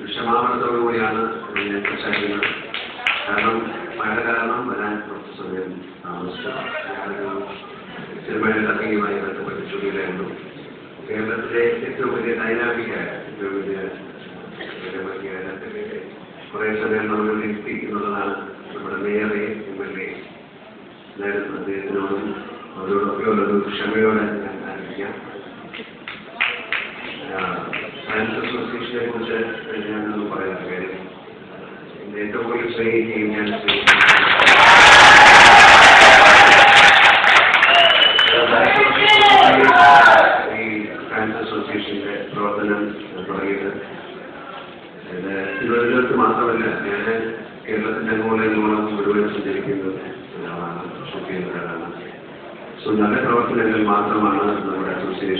ക്ഷമാപണത്തോടുകൂടിയാണ് ഞാൻ സംസാരിക്കുന്നത്. കാരണം മഴ കാരണം വരാൻ കുറച്ച് സമയം താമസിച്ചു. ഞാനൊരു സിനിമയുടെ തക്കയുമായി ബന്ധപ്പെട്ട് ചുരുങ്ങിലായിരുന്നു. കേരളത്തിലെ ഏറ്റവും വലിയ ഡൈനാമിക്കായ ഏറ്റവും വലിയ കുറേ സമയം നമ്മൾ നിർത്തി എന്നുള്ളതാണ് നമ്മുടെ മേയറെ MLA നേടുന്നത്. അദ്ദേഹത്തിനോടും അവരോടൊക്കെ ഉള്ളൊരു ക്ഷമയോടെ ഞാൻ ആരംഭിക്കാം. സയൻസ് അസോസിയേഷനെ കുറിച്ച് ഞാനൊന്നും പറയാത്ത കാര്യം ഏറ്റവും കൂടുതൽ സ്നേഹിക്കുകയും ഞാൻ ഈ സയൻസ് അസോസിയേഷന്റെ പ്രവർത്തനം തുടങ്ങിയത് തിരുവനന്തപുരത്ത് മാത്രമല്ല, ഞാൻ കേരളത്തിന്റെ മൂലം മുഴുവൻ സഞ്ചരിക്കുന്ന ഒരാളാണ്, സൂചിപ്പിക്കുന്ന ഒരാളാണ്. സോ നല്ല പ്രവർത്തനങ്ങൾ മാത്രമാണ് നമ്മുടെ അസോസിയേഷൻ